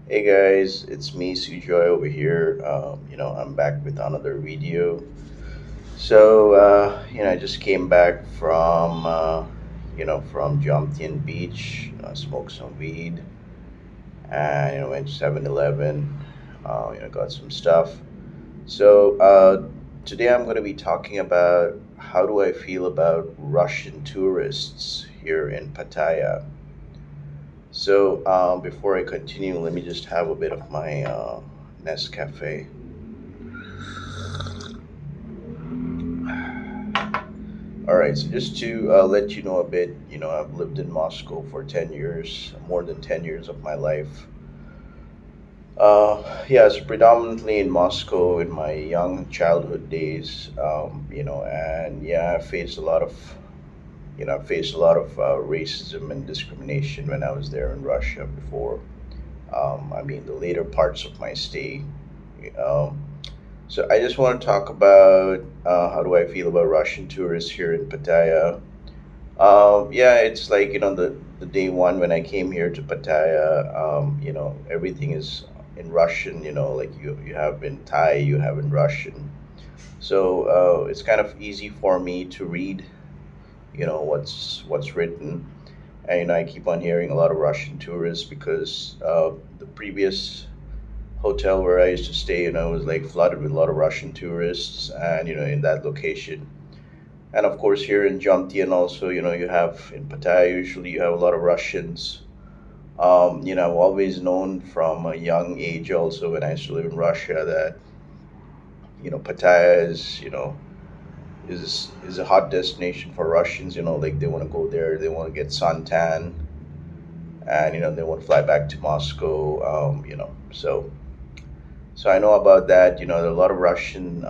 Hey guys, it's me, Sujoy over here. I'm back with another video. I just came back from Jomtien Beach, smoked some weed, and went to 7-Eleven, got some stuff. Today I'm going to be talking about how do I feel about Russian tourists here in Pattaya. Before I continue, let me just have a bit of my Nescafe. All right, so just to let you know a bit, I've lived in Moscow for 10 years, more than 10 years of my life. Yes, predominantly in Moscow in my young childhood days, and yeah, I faced a lot of racism and discrimination when I was there in Russia before. The later parts of my stay. Um, so I just want to talk about how do I feel about Russian tourists here in Pattaya. Yeah, it's like the day one when I came here to Pattaya. Everything is in Russian. Like you have in Thai, you have in Russian. It's kind of easy for me to read. What's written. And I keep on hearing a lot of Russian tourists because the previous hotel where I used to stay, was like flooded with a lot of Russian tourists, and in that location. And of course, here in Jomtien also, you have in Pattaya usually you have a lot of Russians. I've always known from a young age also when I used to live in Russia that Pattaya is a hot destination for Russians. Like they want to go there, they want to get suntan, and they want to fly back to Moscow. So I know about that. There are a lot of Russian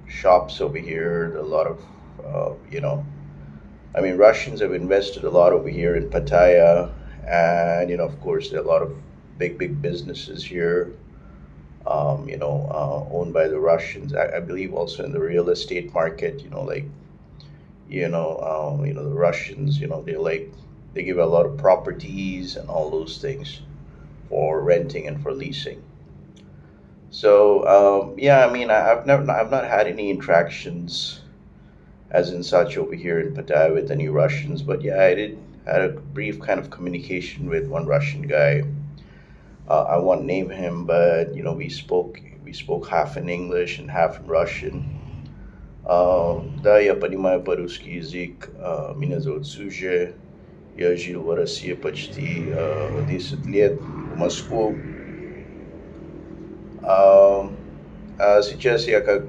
shops over here. There are a lot of Russians have invested a lot over here in Pattaya, and of course, there are a lot of big businesses here. Owned by the Russians. I believe also in the real estate market. The Russians. They give a lot of properties and all those things for renting and for leasing. Yeah, I've not had any interactions as in such over here in Pattaya with any Russians, but yeah, I did had a brief kind of communication with one Russian guy. I won't name him, but we spoke half in English and half in Russian. Да, я понимаю по-русски язык. Меня зовут Сужа. Я жил в России почти 10 лет, в Москву. Um, Сейчас я как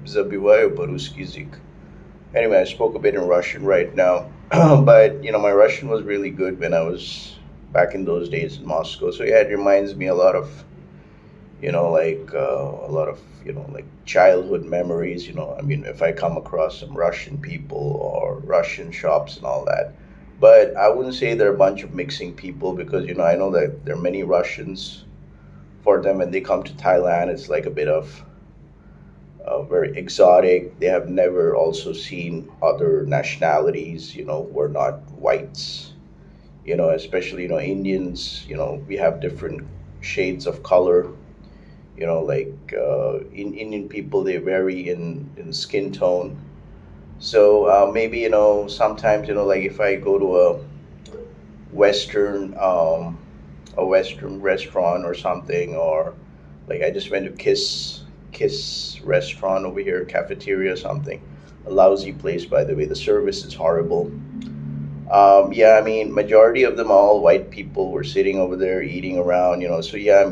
забиваю по-русски язык. Anyway, I spoke a bit in Russian right now, but my Russian was really good when I was back in those days in Moscow. So yeah, it reminds me a lot of a lot of like childhood memories. If I come across some Russian people or Russian shops and all that. But I wouldn't say they're a bunch of mixing people because I know that there are many Russians. For them when they come to Thailand, it's like a bit of very exotic. They have never also seen other nationalities, who are not whites. Especially Indians. We have different shades of color. In Indian people, they vary in skin tone. So maybe sometimes like if I go to Western um, a Western restaurant or something, or like I just went to Kiss restaurant over here, cafeteria or something. A lousy place, by the way. The service is horrible. Yeah, majority of them all white people were sitting over there eating around. So yeah,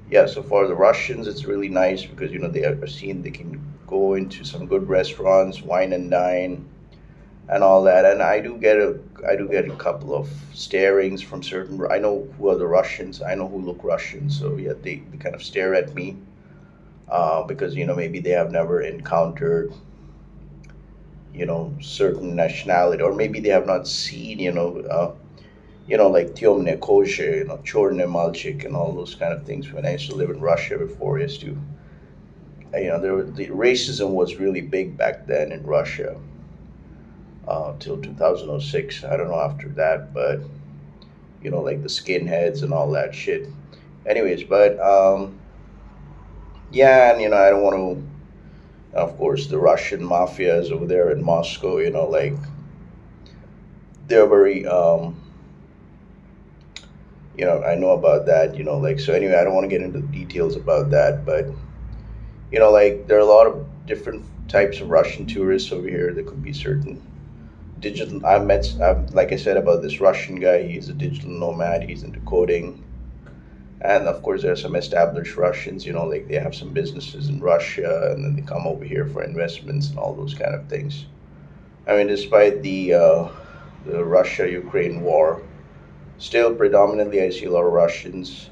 yeah. So for the Russians, it's really nice because they have seen they can go into some good restaurants, wine and dine and all that. And I do get a couple of starings from certain. I know who are the Russians. I know who look Russian. So yeah, they kind of stare at me because maybe they have never encountered certain nationality, or maybe they have not seen like темные кожи, черный мальчик, and all those kind of things. When I used to live in Russia before, I used to the racism was really big back then in Russia till 2006. I don't know after that, but like the skinheads and all that shit. Anyways, but yeah, and I don't want to. Of course, the Russian mafias over there in Moscow, like they're very I know about that, like, so anyway, I don't want to get into the details about that, but like there are a lot of different types of Russian tourists over here. There could be certain digital. Like I said about this Russian guy, he's a digital nomad. He's into coding, and of course, there are some established Russians. Like they have some businesses in Russia, and then they come over here for investments and all those kind of things. I mean, despite the Russia-Ukraine war, still predominantly I see a lot of Russians.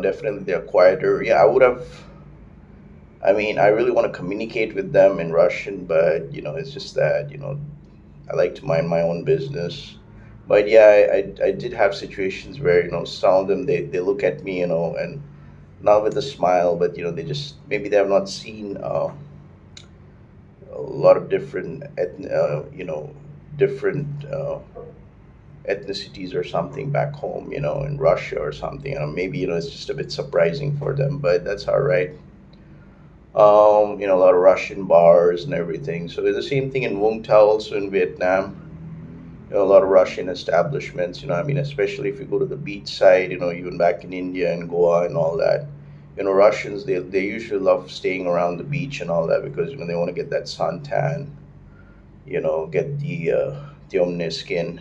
Definitely they're quieter. Yeah, I would have. I mean, I really want to communicate with them in Russian, but it's just that I like to mind my own business. But yeah, I did have situations where some of them they look at me and not with a smile, but they just maybe they have not seen a lot of different ethnicities or something back home, in Russia or something. Maybe it's just a bit surprising for them, but that's all right. A lot of Russian bars and everything. So there's the same thing in Vung Tau, also in Vietnam. A lot of Russian establishments. I mean, especially if you go to the beach side. Even back in India and Goa and all that. Russians they usually love staying around the beach and all that because they want to get that suntan. Get the omni skin.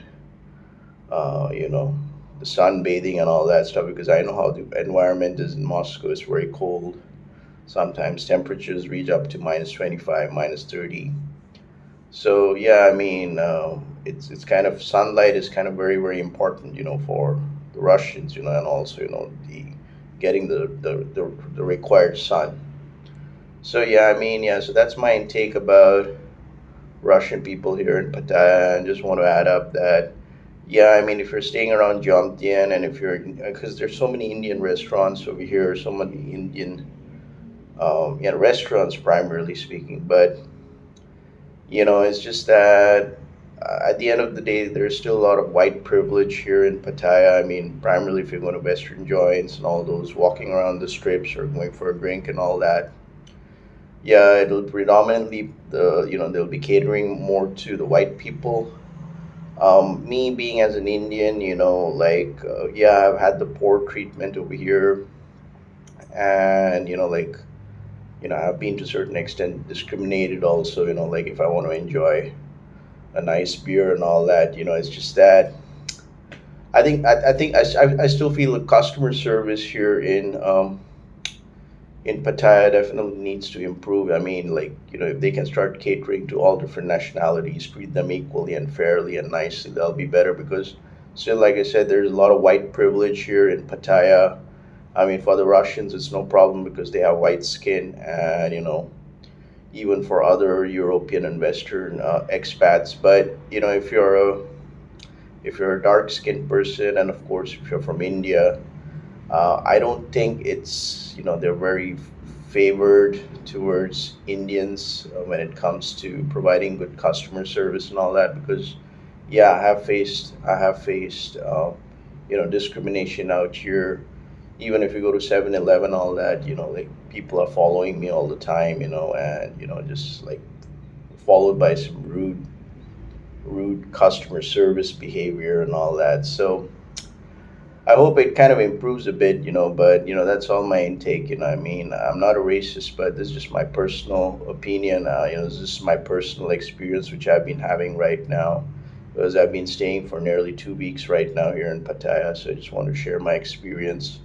You know, the sunbathing and all that stuff because I know how the environment is in Moscow. It's very cold. Sometimes temperatures reach up to -25, -30. So yeah, I mean, it's kind of sunlight is kind of very very important, for the Russians, and also the getting the required sun. So yeah, I mean, yeah. So that's my intake about Russian people here in Pattaya, and just want to add up that yeah, I mean, if you're staying around Jomtien and if you're because there's so many Indian restaurants over here, so many Indian restaurants primarily speaking, but it's just that at the end of the day, there's still a lot of white privilege here in Pattaya. I mean, primarily if you're going to Western joints and all those, walking around the strips or going for a drink and all that. Yeah, it'll predominantly they'll be catering more to the white people. Me being as an Indian, like yeah, I've had the poor treatment over here, and like I've been to a certain extent discriminated also. Like if I want to enjoy a nice beer and all that, it's just that I still feel the customer service here in Pattaya definitely needs to improve. I mean, like, if they can start catering to all different nationalities, treat them equally and fairly and nicely, that'll be better because still, like I said, there's a lot of white privilege here in Pattaya. I mean, for the Russians, it's no problem because they have white skin, and even for other European and Western expats. But if you're a dark skinned person, and of course if you're from India, I don't think it's they're very favored towards Indians when it comes to providing good customer service and all that because yeah, I have faced discrimination out here. Even if you go to 7-Eleven, all that, like people are following me all the time, and just like followed by some rude customer service behavior and all that. So I hope it kind of improves a bit, but that's all my intake. I mean, I'm not a racist, but this is just my personal opinion. This is my personal experience, which I've been having right now, because I've been staying for nearly 2 weeks right now here in Pattaya. So I just want to share my experience.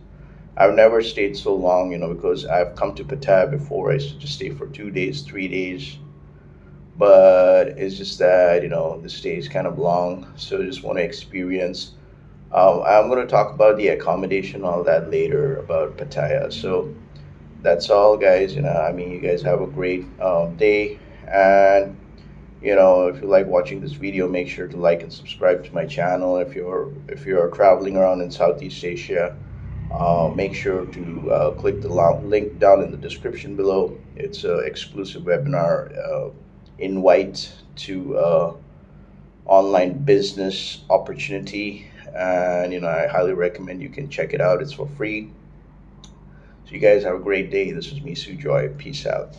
I've never stayed so long, because I've come to Pattaya before. I used to just stay for 2 days, 3 days, but it's just that the stay is kind of long. So I just want to experience. I'm going to talk about the accommodation, all that later about Pattaya. So that's all, guys. I mean, you guys have a great day, and if you like watching this video, make sure to like and subscribe to my channel. If you're traveling around in Southeast Asia, make sure to click the link down in the description below. It's an exclusive webinar invite to online business opportunity, and I highly recommend you can check it out. It's for free. So you guys have a great day. This was me, Sujoy. Peace out.